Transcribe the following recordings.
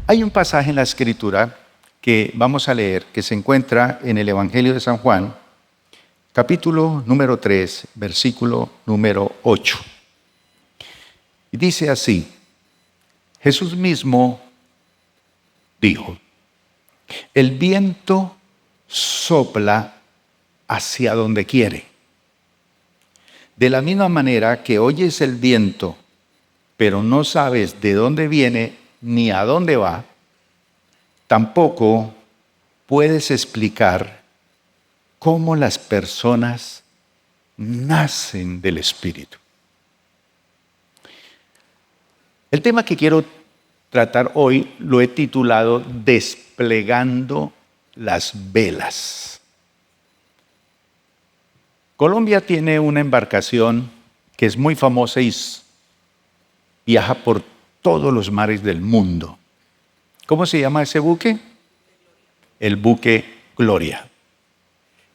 Hay un pasaje en la Escritura que vamos a leer, que se encuentra en el Evangelio de San Juan, capítulo número 3, versículo número 8. Y dice así: Jesús mismo dijo: el viento sopla hacia donde quiere. De la misma manera que oyes el viento, pero no sabes de dónde viene ni a dónde va, tampoco puedes explicar cómo las personas nacen del Espíritu. El tema que quiero tratar hoy lo he titulado Desplegando las velas. Colombia tiene una embarcación que es muy famosa y viaja por todos los mares del mundo. ¿Cómo se llama ese buque? El buque Gloria.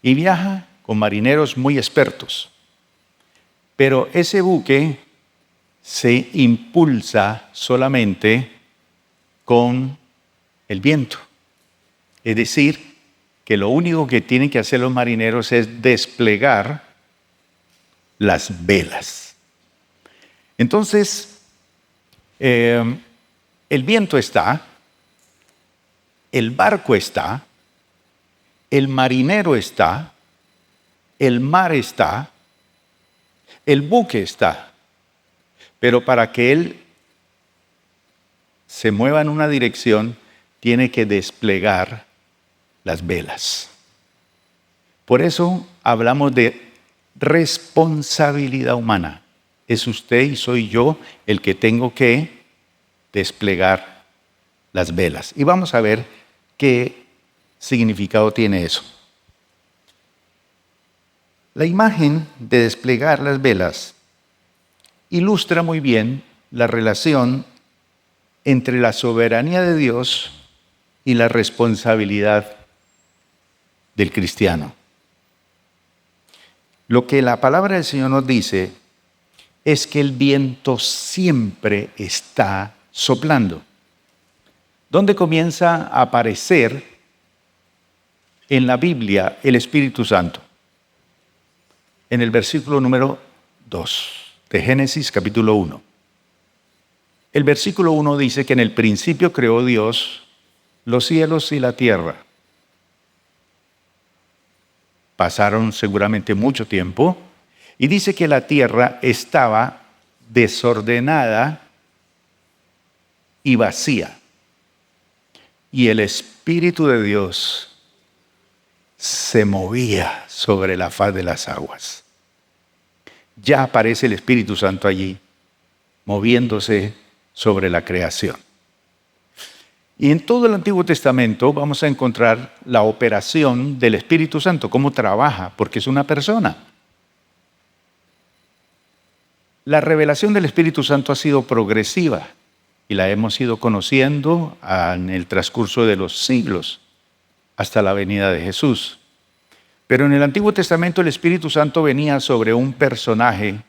Y viaja con marineros muy expertos. Pero ese buque se impulsa solamente con el viento. Es decir, que lo único que tienen que hacer los marineros es desplegar las velas. Entonces, el viento está, el barco está, el marinero está, el mar está, el buque está. Pero para que él se mueva en una dirección, tiene que desplegar las velas. Por eso hablamos de responsabilidad humana. Es usted y soy yo el que tengo que desplegar las velas. Y vamos a ver qué significado tiene eso. La imagen de desplegar las velas ilustra muy bien la relación entre la soberanía de Dios y la responsabilidad del cristiano. Lo que la palabra del Señor nos dice es que el viento siempre está soplando. ¿Dónde comienza a aparecer en la Biblia el Espíritu Santo? En el versículo número 2 de Génesis capítulo 1. El versículo 1 dice que en el principio creó Dios los cielos y la tierra. Pasaron seguramente mucho tiempo y dice que la tierra estaba desordenada y vacía. Y el Espíritu de Dios se movía sobre la faz de las aguas. Ya aparece el Espíritu Santo allí, moviéndose sobre la creación. Y en todo el Antiguo Testamento vamos a encontrar la operación del Espíritu Santo, cómo trabaja, porque es una persona. La revelación del Espíritu Santo ha sido progresiva y la hemos ido conociendo en el transcurso de los siglos hasta la venida de Jesús. Pero en el Antiguo Testamento el Espíritu Santo venía sobre un personaje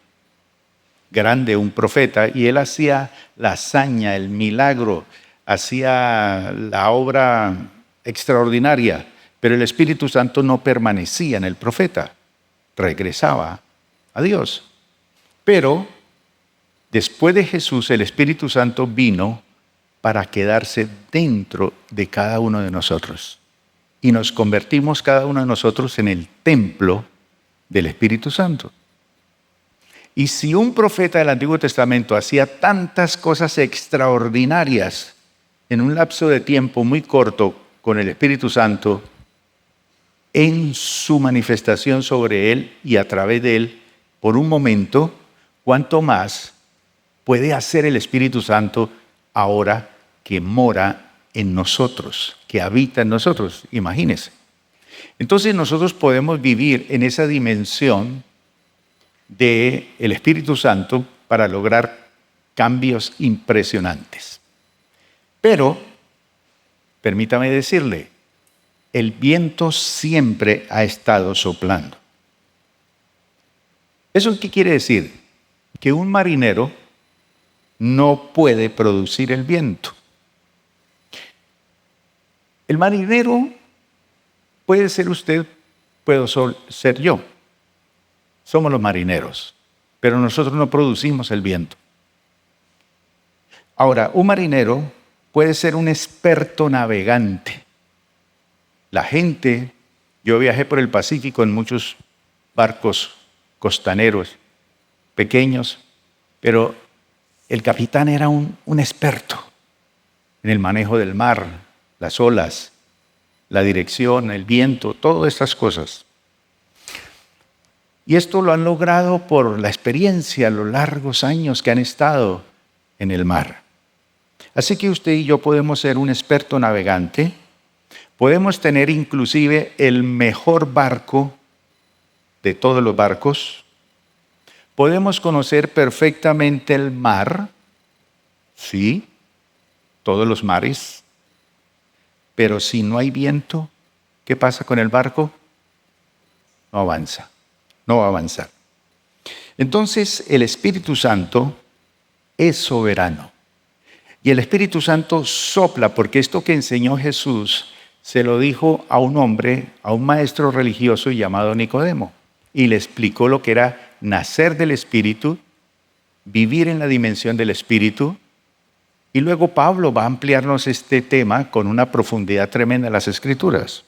grande, un profeta, y él hacía la hazaña, el milagro, hacía la obra extraordinaria, pero el Espíritu Santo no permanecía en el profeta, regresaba a Dios. Pero después de Jesús, el Espíritu Santo vino para quedarse dentro de cada uno de nosotros. Y nos convertimos cada uno de nosotros en el templo del Espíritu Santo. Y si un profeta del Antiguo Testamento hacía tantas cosas extraordinarias en un lapso de tiempo muy corto con el Espíritu Santo, en su manifestación sobre él y a través de él, por un momento, ¿cuánto más puede hacer el Espíritu Santo ahora que mora en nosotros, que habita en nosotros? Imagínense. Entonces nosotros podemos vivir en esa dimensión del Espíritu Santo para lograr cambios impresionantes. Pero, permítame decirle, el viento siempre ha estado soplando. ¿Eso qué quiere decir? Que un marinero no puede producir el viento. El marinero puede ser usted, puedo ser yo. Somos los marineros, pero nosotros no producimos el viento. Ahora, un marinero puede ser un experto navegante. La gente, yo viajé por el Pacífico en muchos barcos costaneros, pequeños, pero el capitán era un experto en el manejo del mar, las olas, la dirección, el viento, todas estas cosas. Y esto lo han logrado por la experiencia, los largos años que han estado en el mar. Así que usted y yo podemos ser un experto navegante, podemos tener inclusive el mejor barco de todos los barcos, podemos conocer perfectamente el mar, sí, todos los mares, pero si no hay viento, ¿qué pasa con el barco? No avanza, no va a avanzar. Entonces el Espíritu Santo es soberano. Y el Espíritu Santo sopla, porque esto que enseñó Jesús se lo dijo a un hombre, a un maestro religioso llamado Nicodemo, y le explicó lo que era nacer del Espíritu, vivir en la dimensión del Espíritu, y luego Pablo va a ampliarnos este tema con una profundidad tremenda en las Escrituras.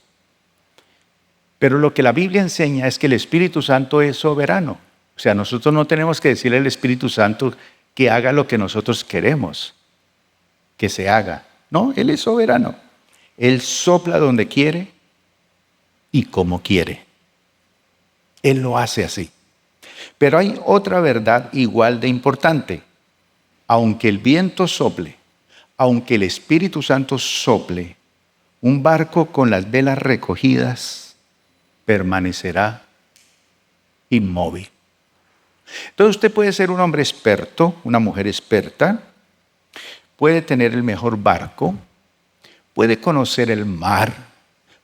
Pero lo que la Biblia enseña es que el Espíritu Santo es soberano. O sea, nosotros no tenemos que decirle al Espíritu Santo que haga lo que nosotros queremos que se haga. No, Él es soberano. Él sopla donde quiere y como quiere. Él lo hace así. Pero hay otra verdad igual de importante. Aunque el viento sople, aunque el Espíritu Santo sople, un barco con las velas recogidas permanecerá inmóvil. Entonces usted puede ser un hombre experto, una mujer experta, puede tener el mejor barco, puede conocer el mar,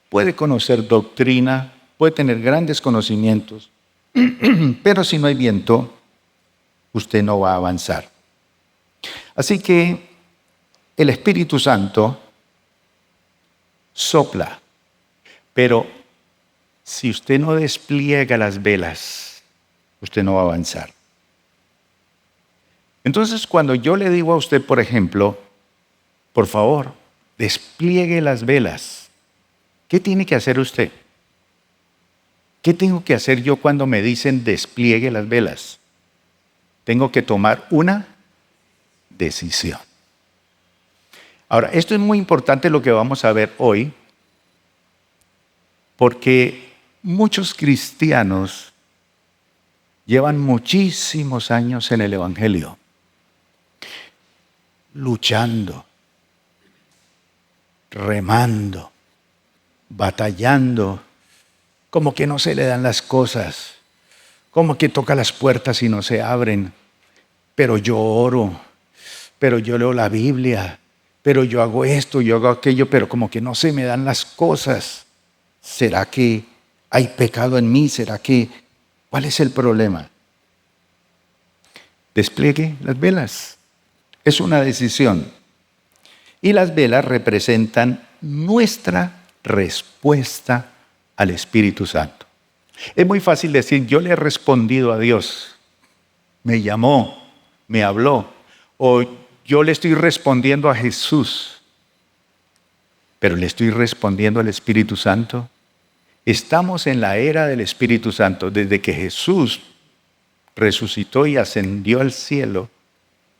puede conocer doctrina, puede tener grandes conocimientos, pero si no hay viento, usted no va a avanzar. Así que el Espíritu Santo sopla, pero si usted no despliega las velas, usted no va a avanzar. Entonces, cuando yo le digo a usted, por ejemplo, por favor, despliegue las velas, ¿qué tiene que hacer usted? ¿Qué tengo que hacer yo cuando me dicen despliegue las velas? Tengo que tomar una decisión. Ahora, esto es muy importante lo que vamos a ver hoy, porque muchos cristianos llevan muchísimos años en el Evangelio, luchando, remando, batallando, como que no se le dan las cosas, como que toca las puertas y no se abren, pero yo oro, pero yo leo la Biblia, pero yo hago esto, yo hago aquello, pero como que no se me dan las cosas. ¿Será que hay pecado en mí? ¿Será que cuál es el problema? Despliegue las velas. Es una decisión. Y las velas representan nuestra respuesta al Espíritu Santo. Es muy fácil decir, yo le he respondido a Dios. Me llamó, me habló. O yo le estoy respondiendo a Jesús. Pero le estoy respondiendo al Espíritu Santo. Estamos en la era del Espíritu Santo. Desde que Jesús resucitó y ascendió al cielo,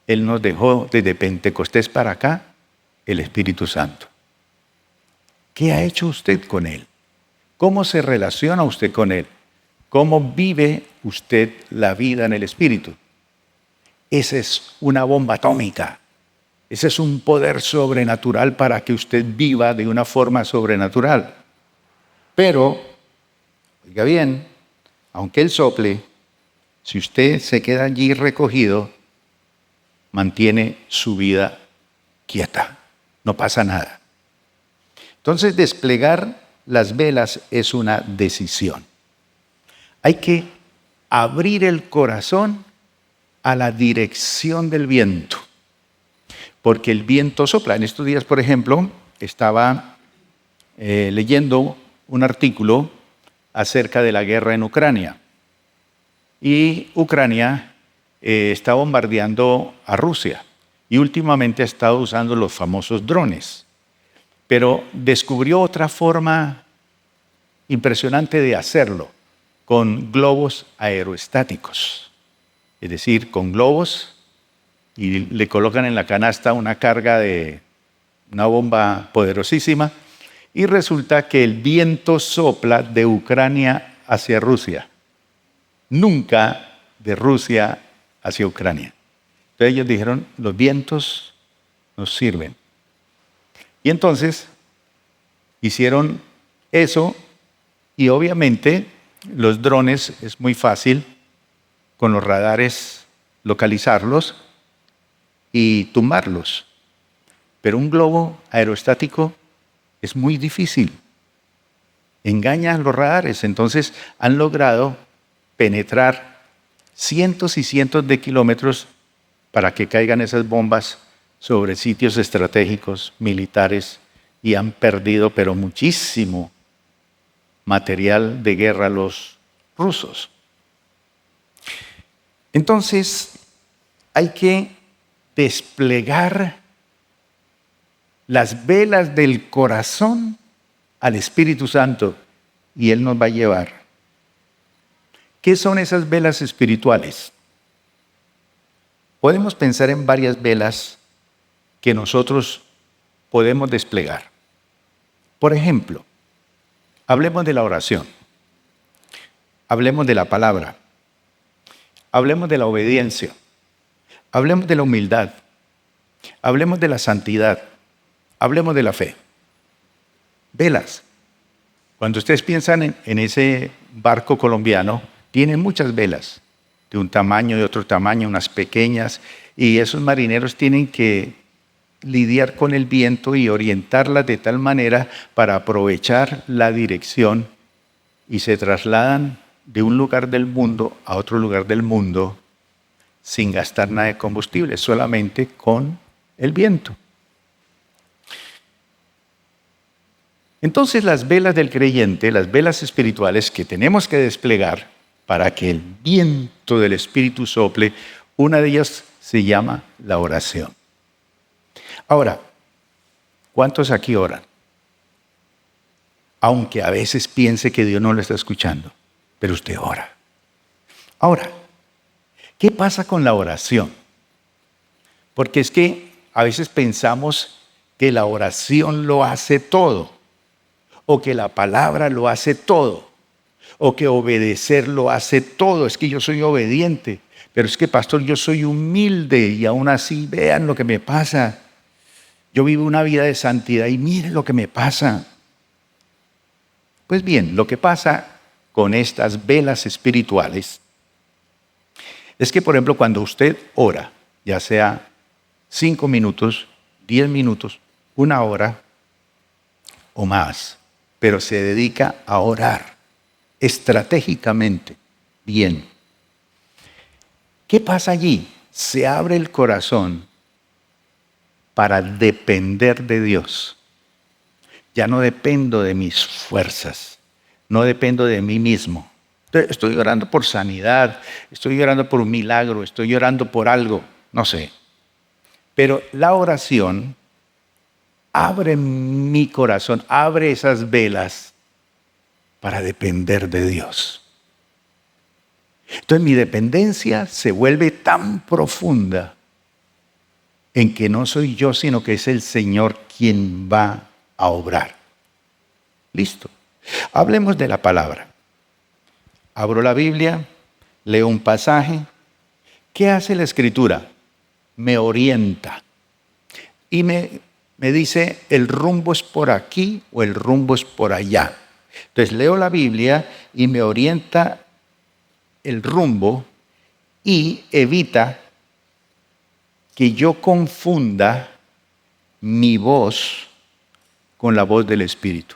Él nos dejó desde Pentecostés para acá el Espíritu Santo. ¿Qué ha hecho usted con Él? ¿Cómo se relaciona usted con Él? ¿Cómo vive usted la vida en el Espíritu? Esa es una bomba atómica. Ese es un poder sobrenatural para que usted viva de una forma sobrenatural. Pero, oiga bien, aunque Él sople, si usted se queda allí recogido, mantiene su vida quieta, no pasa nada. Entonces, desplegar las velas es una decisión. Hay que abrir el corazón a la dirección del viento, porque el viento sopla. En estos días, por ejemplo, estaba leyendo un artículo acerca de la guerra en Ucrania. Y Ucrania está bombardeando a Rusia y últimamente ha estado usando los famosos drones. Pero descubrió otra forma impresionante de hacerlo, con globos aerostáticos. Es decir, con globos y le colocan en la canasta una carga de una bomba poderosísima y resulta que el viento sopla de Ucrania hacia Rusia, nunca de Rusia hacia Ucrania. Entonces ellos dijeron, los vientos nos sirven. Y entonces hicieron eso y obviamente los drones es muy fácil con los radares localizarlos y tumbarlos. Pero un globo aerostático es muy difícil. Engañan los radares, entonces han logrado penetrar cientos y cientos de kilómetros para que caigan esas bombas sobre sitios estratégicos, militares, y han perdido, pero muchísimo material de guerra los rusos. Entonces, hay que desplegar las velas del corazón al Espíritu Santo y Él nos va a llevar. ¿Qué son esas velas espirituales? Podemos pensar en varias velas que nosotros podemos desplegar. Por ejemplo, hablemos de la oración, hablemos de la palabra, hablemos de la obediencia, hablemos de la humildad, hablemos de la santidad, hablemos de la fe. Velas. Cuando ustedes piensan en ese barco colombiano, tienen muchas velas, de un tamaño, de otro tamaño, unas pequeñas, y esos marineros tienen que lidiar con el viento y orientarlas de tal manera para aprovechar la dirección y se trasladan de un lugar del mundo a otro lugar del mundo sin gastar nada de combustible, solamente con el viento. Entonces las velas del creyente, las velas espirituales que tenemos que desplegar para que el viento del Espíritu sople, una de ellas se llama la oración. Ahora, ¿cuántos aquí oran? Aunque a veces piense que Dios no lo está escuchando, pero usted ora. Ahora, ¿qué pasa con la oración? Porque es que a veces pensamos que la oración lo hace todo, o que la palabra lo hace todo, o que obedecer lo hace todo. Es que yo soy obediente, pero es que, pastor, yo soy humilde y aún así vean lo que me pasa. Yo vivo una vida de santidad y miren lo que me pasa. Pues bien, lo que pasa con estas velas espirituales es que, por ejemplo, cuando usted ora, ya sea 5 minutos, 10 minutos, 1 hora o más, pero se dedica a orar estratégicamente, bien. ¿Qué pasa allí? Se abre el corazón para depender de Dios. Ya no dependo de mis fuerzas, no dependo de mí mismo. Estoy orando por sanidad, estoy orando por un milagro, estoy orando por algo, no sé. Pero la oración abre mi corazón, abre esas velas para depender de Dios. Entonces mi dependencia se vuelve tan profunda en que no soy yo, sino que es el Señor quien va a obrar. Listo. Hablemos de la palabra. Abro la Biblia, leo un pasaje. ¿Qué hace la Escritura? Me orienta. Y me dice, el rumbo es por aquí o el rumbo es por allá. Entonces leo la Biblia y me orienta el rumbo y evita que yo confunda mi voz con la voz del Espíritu.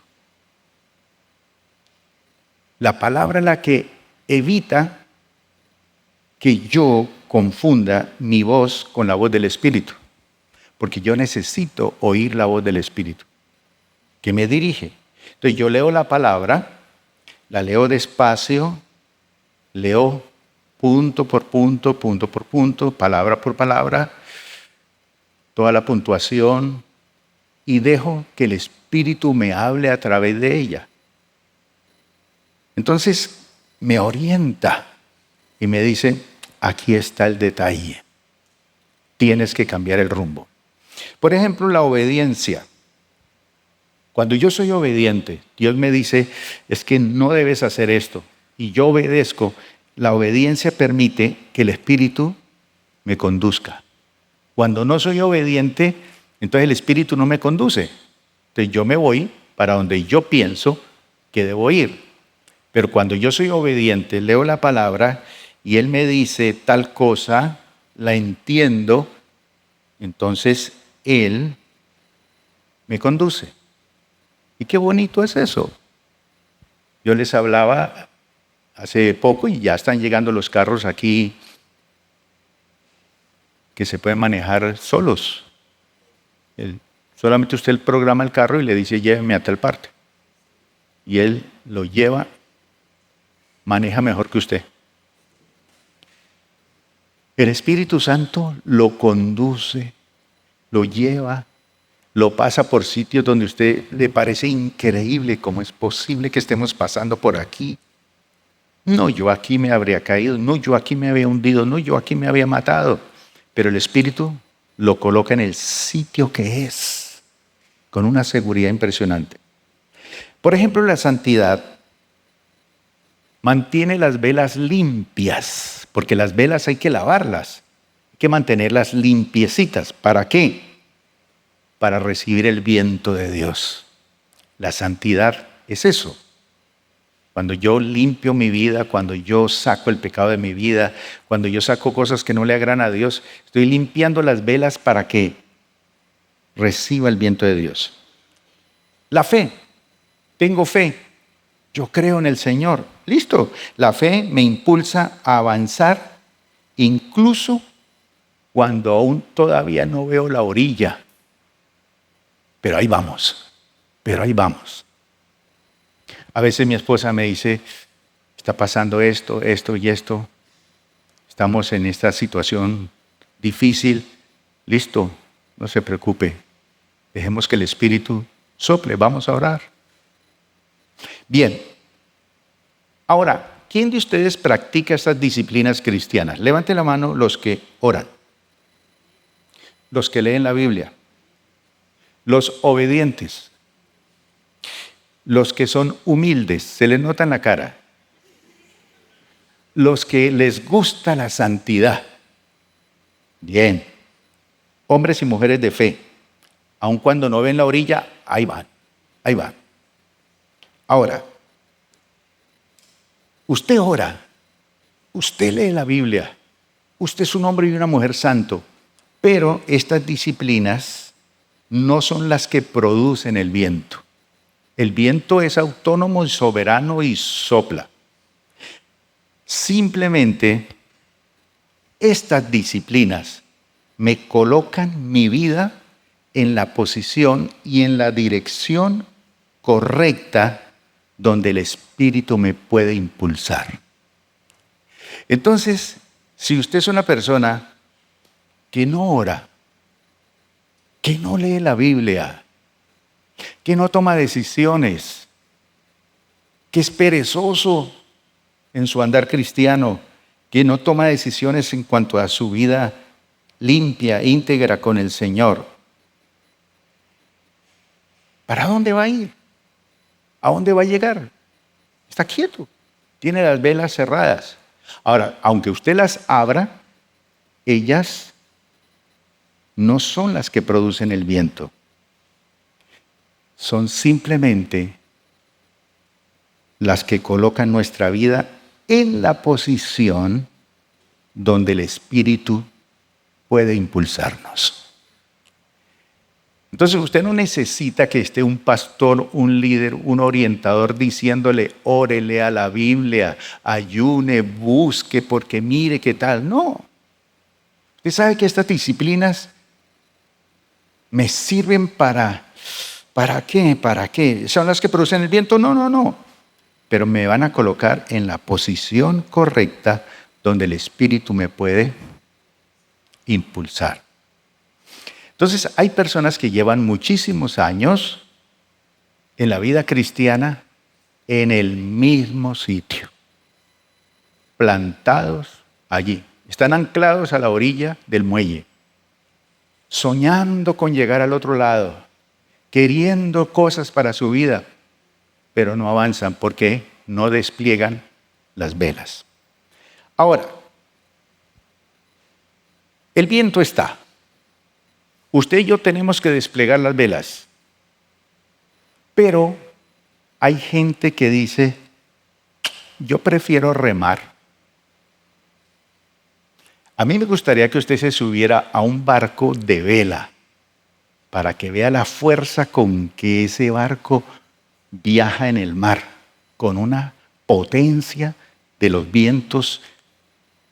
La palabra es la que evita que yo confunda mi voz con la voz del Espíritu, porque yo necesito oír la voz del Espíritu, que me dirige. Entonces yo leo la palabra, la leo despacio, leo punto por punto, palabra por palabra, toda la puntuación y dejo que el Espíritu me hable a través de ella. Entonces me orienta y me dice, aquí está el detalle, tienes que cambiar el rumbo. Por ejemplo, la obediencia. Cuando yo soy obediente, Dios me dice, es que no debes hacer esto, y yo obedezco. La obediencia permite que el Espíritu me conduzca. Cuando no soy obediente, entonces el Espíritu no me conduce. Entonces yo me voy para donde yo pienso que debo ir. Pero cuando yo soy obediente, leo la palabra y Él me dice tal cosa, la entiendo, entonces Él me conduce. Y qué bonito es eso. Yo les hablaba hace poco y ya están llegando los carros aquí que se pueden manejar solos. Solamente usted programa el carro y le dice lléveme a tal parte. Y él lo lleva, maneja mejor que usted. El Espíritu Santo lo conduce, lo lleva, lo pasa por sitios donde a usted le parece increíble cómo es posible que estemos pasando por aquí. No, yo aquí me habría caído, no, yo aquí me había hundido, no, yo aquí me había matado. Pero el Espíritu lo coloca en el sitio que es, con una seguridad impresionante. Por ejemplo, la santidad mantiene las velas limpias, porque las velas hay que lavarlas, hay que mantenerlas limpiecitas. ¿Para qué? Para recibir el viento de Dios. La santidad es eso. Cuando yo limpio mi vida, cuando yo saco el pecado de mi vida, cuando yo saco cosas que no le agradan a Dios, estoy limpiando las velas para que reciba el viento de Dios. La fe. Tengo fe. Yo creo en el Señor. Listo. La fe me impulsa a avanzar incluso cuando aún todavía no veo la orilla. Pero ahí vamos. Pero ahí vamos. A veces mi esposa me dice, está pasando esto, esto y esto. Estamos en esta situación difícil. Listo, no se preocupe. Dejemos que el Espíritu sople. Vamos a orar. Bien. Ahora, ¿quién de ustedes practica estas disciplinas cristianas? Levante la mano los que oran, los que leen la Biblia, los obedientes, los que son humildes, se les nota en la cara, los que les gusta la santidad. Bien, hombres y mujeres de fe, aun cuando no ven la orilla, ahí van, ahí van. Ahora, usted ora, usted lee la Biblia, usted es un hombre y una mujer santo, pero estas disciplinas no son las que producen el viento. El viento es autónomo y soberano y sopla. Simplemente estas disciplinas me colocan mi vida en la posición y en la dirección correcta donde el Espíritu me puede impulsar. Entonces, si usted es una persona que no ora, que no lee la Biblia, que no toma decisiones, que es perezoso en su andar cristiano, que no toma decisiones en cuanto a su vida limpia, íntegra con el Señor, ¿para dónde va a ir? ¿A dónde va a llegar? Está quieto, tiene las velas cerradas. Ahora, aunque usted las abra, ellas no son las que producen el viento. Son simplemente las que colocan nuestra vida en la posición donde el Espíritu puede impulsarnos. Entonces usted no necesita que esté un pastor, un líder, un orientador diciéndole, órele a la Biblia, ayune, busque, porque mire qué tal. No. Usted sabe que estas disciplinas me sirven para ¿Para qué? ¿Para qué? ¿Son las que producen el viento? No, no, no. Pero me van a colocar en la posición correcta donde el Espíritu me puede impulsar. Entonces, hay personas que llevan muchísimos años en la vida cristiana en el mismo sitio, plantados allí. Están anclados a la orilla del muelle, soñando con llegar al otro lado, queriendo cosas para su vida, pero no avanzan porque no despliegan las velas. Ahora, el viento está. Usted y yo tenemos que desplegar las velas. Pero hay gente que dice, yo prefiero remar. A mí me gustaría que usted se subiera a un barco de vela para que vea la fuerza con que ese barco viaja en el mar, con una potencia de los vientos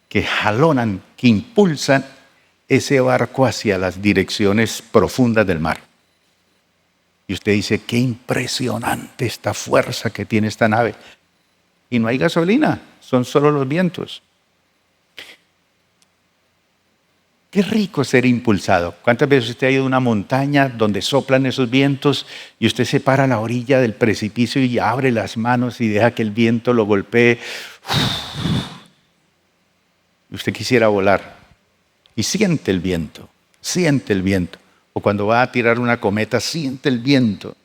que jalonan, que impulsan ese barco hacia las direcciones profundas del mar. Y usted dice, qué impresionante esta fuerza que tiene esta nave. Y no hay gasolina, son solo los vientos. Qué rico ser impulsado. ¿Cuántas veces usted ha ido a una montaña donde soplan esos vientos y usted se para a la orilla del precipicio y abre las manos y deja que el viento lo golpee? Y usted quisiera volar y siente el viento, siente el viento. O cuando va a tirar una cometa, siente el viento.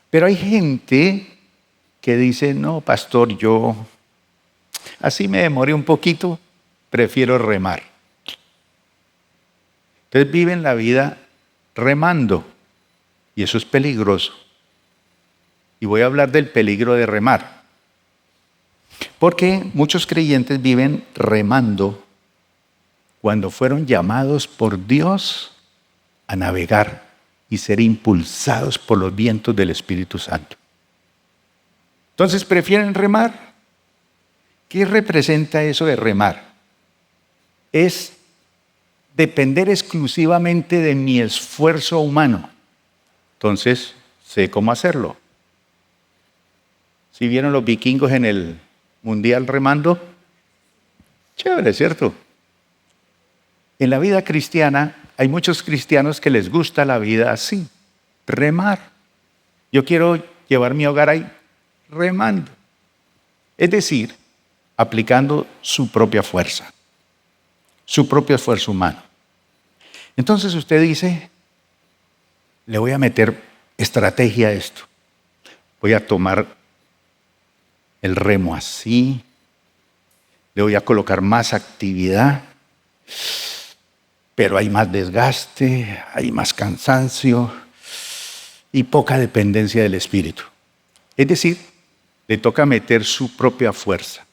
Pero hay gente que dice, no, pastor, yo así me demoré un poquito, prefiero remar. Entonces viven la vida remando y eso es peligroso. Y voy a hablar del peligro de remar. Porque muchos creyentes viven remando cuando fueron llamados por Dios a navegar y ser impulsados por los vientos del Espíritu Santo. Entonces prefieren remar. ¿Qué representa eso de remar? Es depender exclusivamente de mi esfuerzo humano. Entonces, sé cómo hacerlo. ¿Sí vieron los vikingos en el mundial remando? Chévere, ¿cierto? En la vida cristiana hay muchos cristianos que les gusta la vida así, remar. Yo quiero llevar mi hogar ahí remando. Es decir, aplicando su propia fuerza, su propio esfuerzo humano. Entonces usted dice, le voy a meter estrategia a esto. Voy a tomar el remo así, le voy a colocar más actividad, pero hay más desgaste, hay más cansancio y poca dependencia del Espíritu. Es decir, le toca meter su propia fuerza,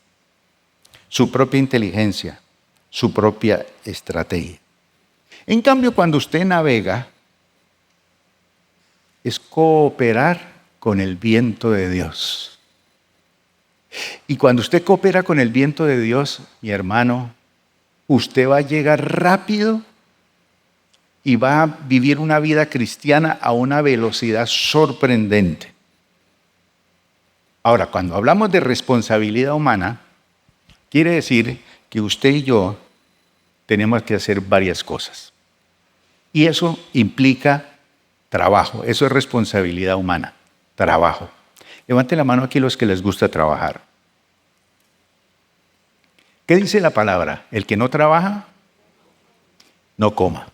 su propia inteligencia, su propia estrategia. En cambio, cuando usted navega, es cooperar con el viento de Dios. Y cuando usted coopera con el viento de Dios, mi hermano, usted va a llegar rápido y va a vivir una vida cristiana a una velocidad sorprendente. Ahora, cuando hablamos de responsabilidad humana, quiere decir que usted y yo tenemos que hacer varias cosas. Y eso implica trabajo, eso es responsabilidad humana, trabajo. Levanten la mano aquí los que les gusta trabajar. ¿Qué dice la palabra? El que no trabaja, no coma.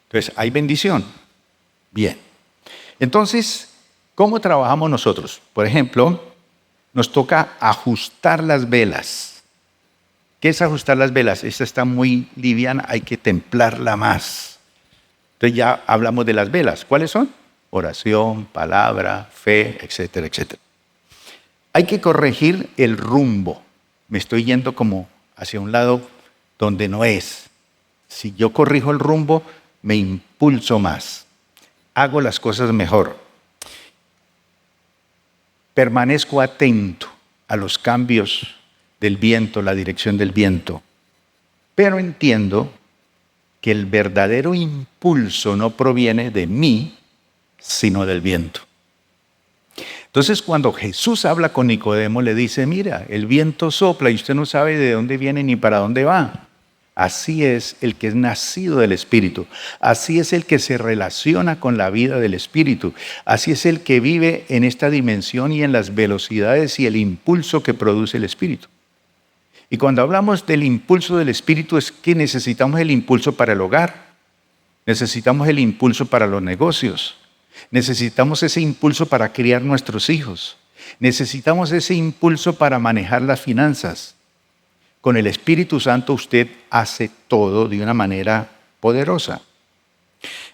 Entonces, ¿hay bendición? Bien. Entonces, ¿cómo trabajamos nosotros? Por ejemplo, nos toca ajustar las velas. ¿Qué es ajustar las velas? Esta está muy liviana, hay que templarla más. Entonces ya hablamos de las velas. ¿Cuáles son? Oración, palabra, fe, etcétera, etcétera. Hay que corregir el rumbo. Me estoy yendo como hacia un lado donde no es. Si yo corrijo el rumbo, me impulso más. Hago las cosas mejor. Permanezco atento a los cambios del viento, la dirección del viento. Pero entiendo que el verdadero impulso no proviene de mí, sino del viento. Entonces, cuando Jesús habla con Nicodemo, le dice, mira, el viento sopla y usted no sabe de dónde viene ni para dónde va. Así es el que es nacido del Espíritu. Así es el que se relaciona con la vida del Espíritu. Así es el que vive en esta dimensión y en las velocidades y el impulso que produce el Espíritu. Y cuando hablamos del impulso del Espíritu es que necesitamos el impulso para el hogar. Necesitamos el impulso para los negocios. Necesitamos ese impulso para criar nuestros hijos. Necesitamos ese impulso para manejar las finanzas. Con el Espíritu Santo usted hace todo de una manera poderosa.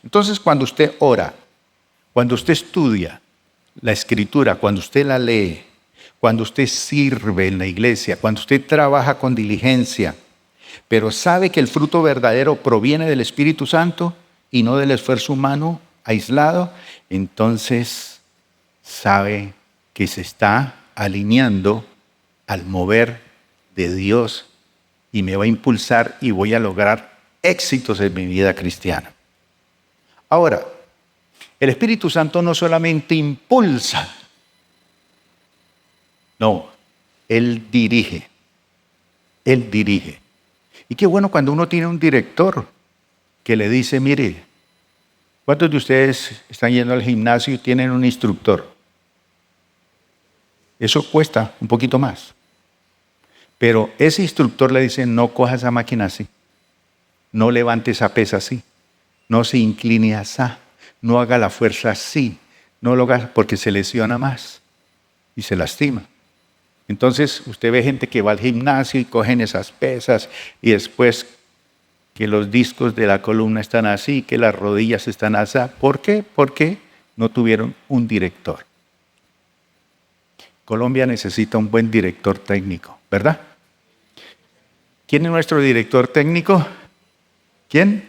Entonces, cuando usted ora, cuando usted estudia la Escritura, cuando usted la lee, cuando usted sirve en la iglesia, cuando usted trabaja con diligencia, pero sabe que el fruto verdadero proviene del Espíritu Santo y no del esfuerzo humano aislado, entonces sabe que se está alineando al mover de Dios y me va a impulsar y voy a lograr éxitos en mi vida cristiana. Ahora, el Espíritu Santo no solamente impulsa, no, Él dirige. Él dirige. Y qué bueno cuando uno tiene un director que le dice, mire, ¿cuántos de ustedes están yendo al gimnasio y tienen un instructor? Eso cuesta un poquito más. Pero ese instructor le dice, no coja esa máquina así, no levante esa pesa así, no se incline así, no haga la fuerza así, no lo haga porque se lesiona más y se lastima. Entonces usted ve gente que va al gimnasio y cogen esas pesas y después que los discos de la columna están así, que las rodillas están así. ¿Por qué? Porque no tuvieron un director. Colombia necesita un buen director técnico, ¿verdad? ¿Quién es nuestro director técnico? ¿Quién?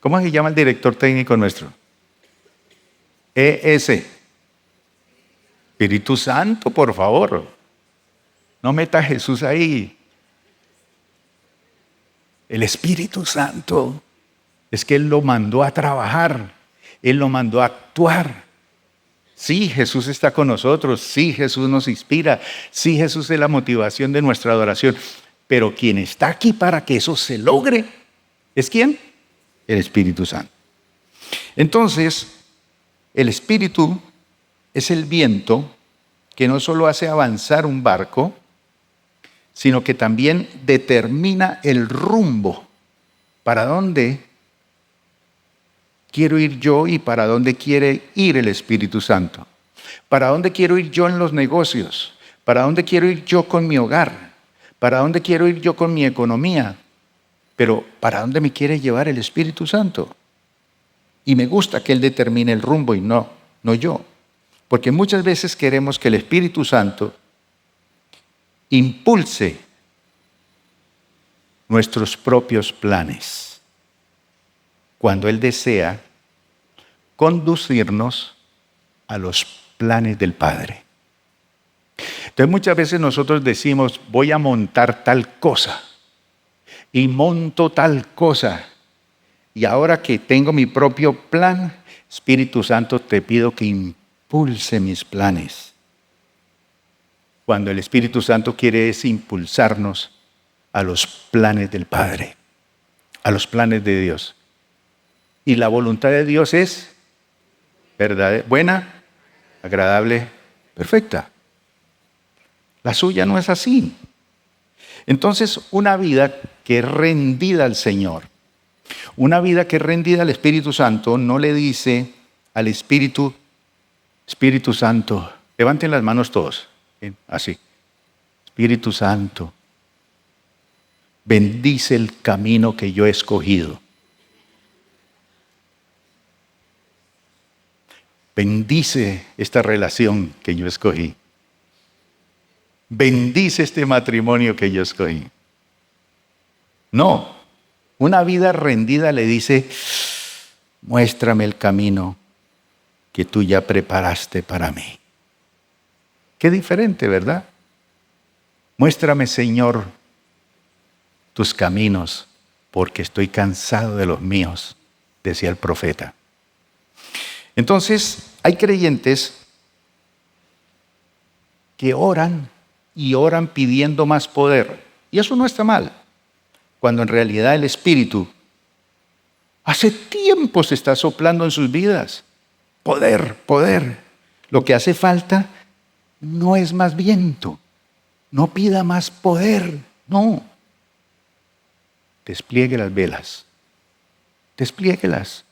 ¿Cómo se llama el director técnico nuestro? ES. Espíritu Santo, por favor. No meta a Jesús ahí. El Espíritu Santo es que Él lo mandó a trabajar. Él lo mandó a actuar. Sí, Jesús está con nosotros. Sí, Jesús nos inspira. Sí, Jesús es la motivación de nuestra adoración. Pero quien está aquí para que eso se logre, ¿es quién? El Espíritu Santo. Entonces, el Espíritu es el viento que no solo hace avanzar un barco, sino que también determina el rumbo. ¿Para dónde quiero ir yo y para dónde quiere ir el Espíritu Santo? ¿Para dónde quiero ir yo en los negocios? ¿Para dónde quiero ir yo con mi hogar? ¿Para dónde quiero ir yo con mi economía? Pero ¿para dónde me quiere llevar el Espíritu Santo? Y me gusta que Él determine el rumbo y no yo. Porque muchas veces queremos que el Espíritu Santo impulse nuestros propios planes, cuando Él desea conducirnos a los planes del Padre. Entonces muchas veces nosotros decimos, voy a montar tal cosa, y monto tal cosa, y ahora que tengo mi propio plan, Espíritu Santo, te pido que impulse mis planes. Cuando el Espíritu Santo quiere es impulsarnos a los planes del Padre, a los planes de Dios. Y la voluntad de Dios es verdadera, buena, agradable, perfecta. La suya no es así. Entonces, una vida que es rendida al Señor, una vida que es rendida al Espíritu Santo, no le dice al Espíritu Santo, levanten las manos todos, así. Espíritu Santo, bendice el camino que yo he escogido. Bendice esta relación que yo escogí. Bendice este matrimonio que yo escogí. No, una vida rendida le dice, muéstrame el camino que tú ya preparaste para mí. Qué diferente, ¿verdad? Muéstrame, Señor, tus caminos, porque estoy cansado de los míos, decía el profeta. Entonces, hay creyentes que oran y oran pidiendo más poder. Y eso no está mal, cuando en realidad el Espíritu hace tiempo se está soplando en sus vidas. Poder, poder. Lo que hace falta no es más viento. No pida más poder, no. Despliegue las velas. Desplieguelas.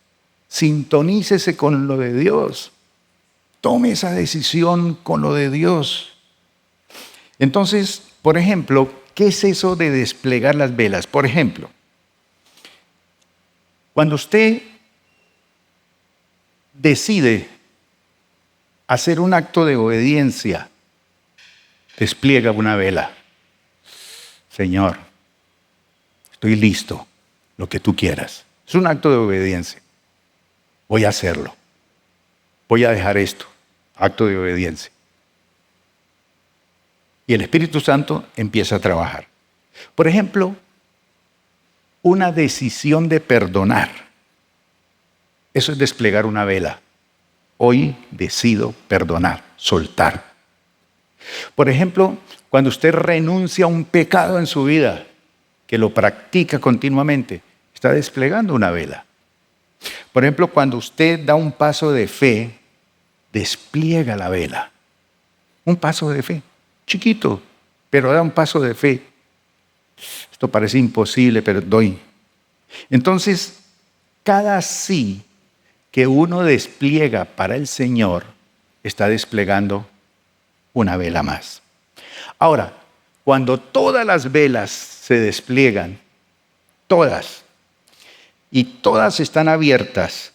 Sintonícese con lo de Dios. Tome esa decisión con lo de Dios. Entonces, por ejemplo, ¿qué es eso de desplegar las velas? Por ejemplo, cuando usted decide hacer un acto de obediencia, despliega una vela. Señor, estoy listo, lo que tú quieras. Es un acto de obediencia. Voy a hacerlo. Voy a dejar esto, acto de obediencia. Y el Espíritu Santo empieza a trabajar. Por ejemplo, una decisión de perdonar. Eso es desplegar una vela. Hoy decido perdonar, soltar. Por ejemplo, cuando usted renuncia a un pecado en su vida, que lo practica continuamente, está desplegando una vela. Por ejemplo, cuando usted da un paso de fe, despliega la vela. Un paso de fe, chiquito, pero da un paso de fe. Esto parece imposible, pero doy. Entonces, cada sí que uno despliega para el Señor, está desplegando una vela más. Ahora, cuando todas las velas se despliegan, todas, y todas están abiertas,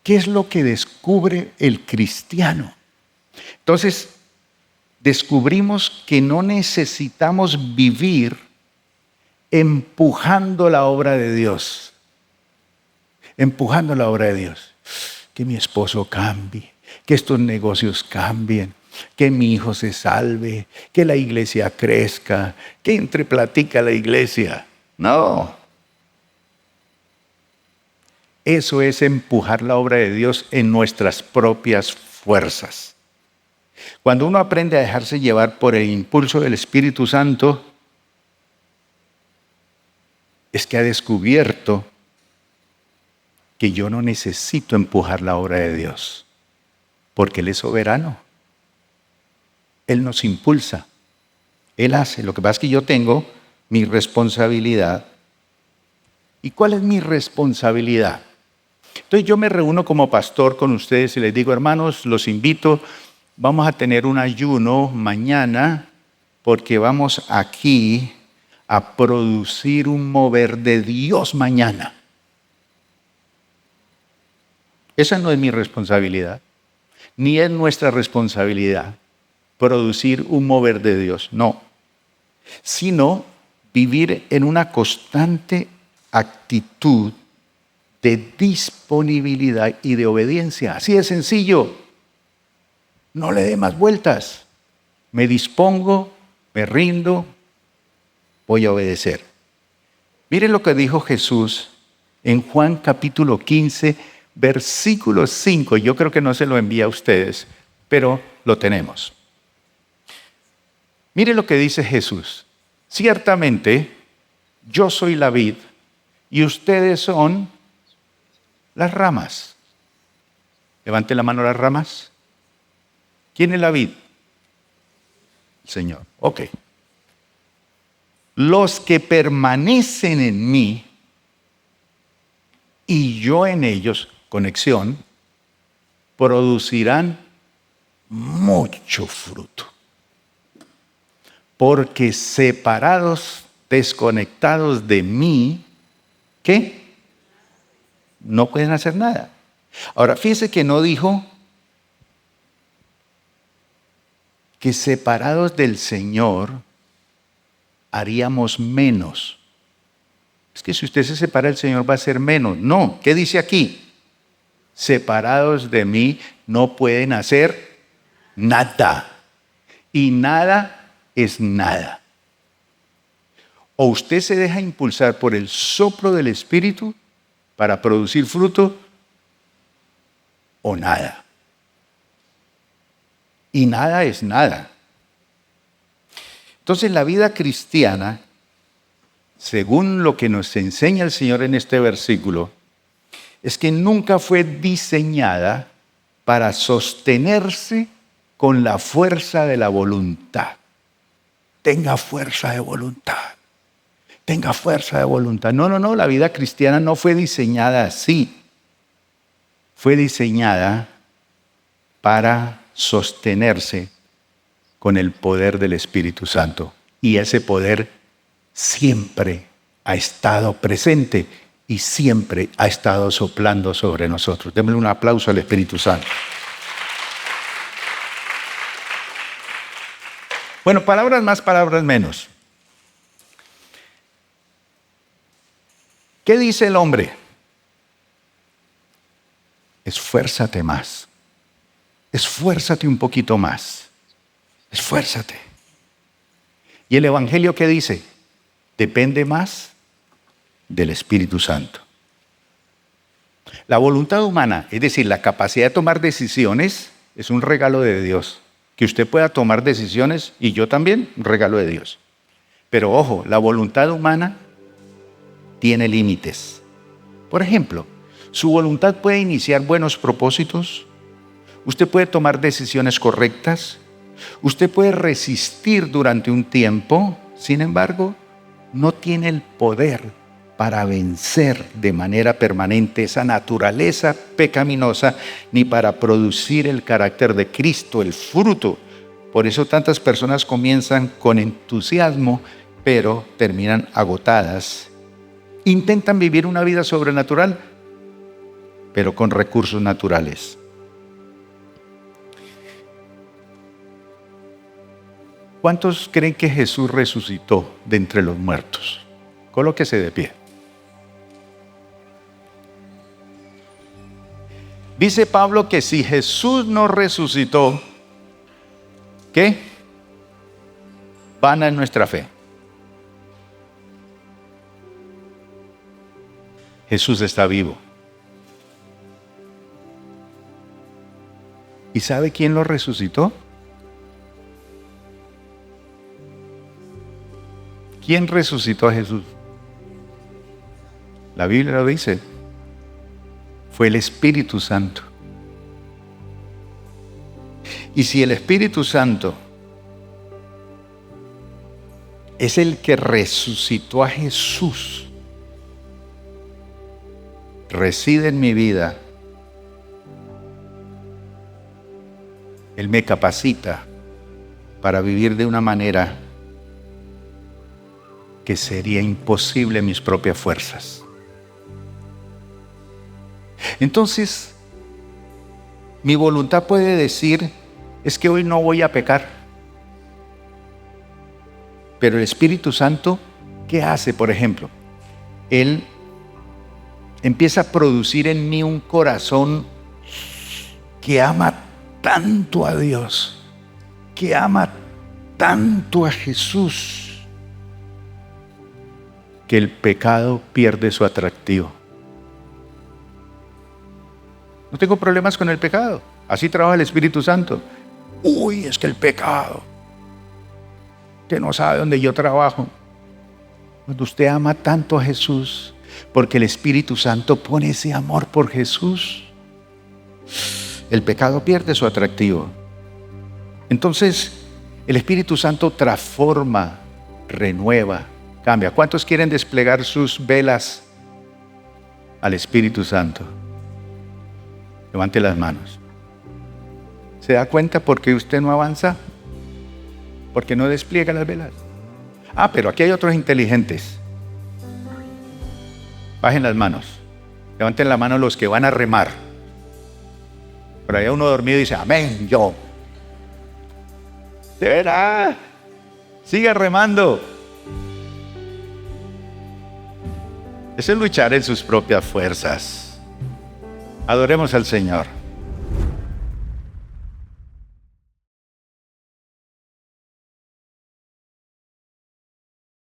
¿qué es lo que descubre el cristiano? Entonces, descubrimos que no necesitamos vivir empujando la obra de Dios. Empujando la obra de Dios. Que mi esposo cambie, que estos negocios cambien, que mi hijo se salve, que la iglesia crezca, que entre platica la iglesia. No. Eso es empujar la obra de Dios en nuestras propias fuerzas. Cuando uno aprende a dejarse llevar por el impulso del Espíritu Santo, es que ha descubierto que yo no necesito empujar la obra de Dios, porque Él es soberano. Él nos impulsa, Él hace. Lo que pasa es que yo tengo mi responsabilidad. ¿Y cuál es mi responsabilidad? Entonces yo me reúno como pastor con ustedes y les digo, hermanos, los invito, vamos a tener un ayuno mañana porque vamos aquí a producir un mover de Dios mañana. Esa no es mi responsabilidad, ni es nuestra responsabilidad producir un mover de Dios, no, sino vivir en una constante actitud de disponibilidad y de obediencia. Así de sencillo. No le dé más vueltas. Me dispongo, me rindo, voy a obedecer. Miren lo que dijo Jesús en Juan capítulo 15, versículo 5. Yo creo que no se lo envía a ustedes, pero lo tenemos. Miren lo que dice Jesús. Ciertamente, yo soy la vid y ustedes son las ramas. Levante la mano las ramas. ¿Quién es la vid? El Señor. Ok. Los que permanecen en mí y yo en ellos, conexión, producirán mucho fruto. Porque separados, desconectados de mí, ¿qué? No pueden hacer nada. Ahora, fíjese que no dijo que separados del Señor haríamos menos. Es que si usted se separa del Señor va a ser menos. No, ¿qué dice aquí? Separados de mí no pueden hacer nada. Y nada es nada. O usted se deja impulsar por el soplo del Espíritu para producir fruto, o nada. Y nada es nada. Entonces la vida cristiana, según lo que nos enseña el Señor en este versículo, es que nunca fue diseñada para sostenerse con la fuerza de la voluntad. Tenga fuerza de voluntad. Tenga fuerza de voluntad. No, la vida cristiana no fue diseñada así. Fue diseñada para sostenerse con el poder del Espíritu Santo. Y ese poder siempre ha estado presente y siempre ha estado soplando sobre nosotros. Démosle un aplauso al Espíritu Santo. Bueno, palabras más, palabras menos. ¿Qué dice el hombre? Esfuérzate más. Esfuérzate un poquito más. Esfuérzate. ¿Y el Evangelio qué dice? Depende más del Espíritu Santo. La voluntad humana, es decir, la capacidad de tomar decisiones, es un regalo de Dios. Que usted pueda tomar decisiones, y yo también, un regalo de Dios. Pero ojo, la voluntad humana tiene límites. Por ejemplo, su voluntad puede iniciar buenos propósitos, usted puede tomar decisiones correctas, usted puede resistir durante un tiempo, sin embargo, no tiene el poder para vencer de manera permanente esa naturaleza pecaminosa, ni para producir el carácter de Cristo, el fruto. Por eso tantas personas comienzan con entusiasmo, pero terminan agotadas. Intentan vivir una vida sobrenatural, pero con recursos naturales. ¿Cuántos creen que Jesús resucitó de entre los muertos? Colóquese de pie. Dice Pablo que si Jesús no resucitó, ¿qué? Vana es nuestra fe. Jesús está vivo. ¿Y sabe quién lo resucitó? ¿Quién resucitó a Jesús? La Biblia lo dice. Fue el Espíritu Santo. Y si el Espíritu Santo es el que resucitó a Jesús, reside en mi vida, Él me capacita para vivir de una manera que sería imposible en mis propias fuerzas. Entonces, mi voluntad puede decir, es que hoy no voy a pecar. Pero el Espíritu Santo, ¿qué hace, por ejemplo? Él empieza a producir en mí un corazón que ama tanto a Dios, que ama tanto a Jesús, que el pecado pierde su atractivo. No tengo problemas con el pecado. Así trabaja el Espíritu Santo. Uy, es que el pecado, que no sabe dónde yo trabajo. Cuando usted ama tanto a Jesús, porque el Espíritu Santo pone ese amor por Jesús, el pecado pierde su atractivo. Entonces, el Espíritu Santo transforma, renueva, cambia. ¿Cuántos quieren desplegar sus velas al Espíritu Santo? Levante las manos. ¿Se da cuenta por qué usted no avanza? Porque no despliega las velas. Ah, pero aquí hay otros inteligentes. Bajen las manos. Levanten la mano los que van a remar. Por allá uno dormido dice, amén, yo. De verdad. Siga remando. Eso es luchar en sus propias fuerzas. Adoremos al Señor.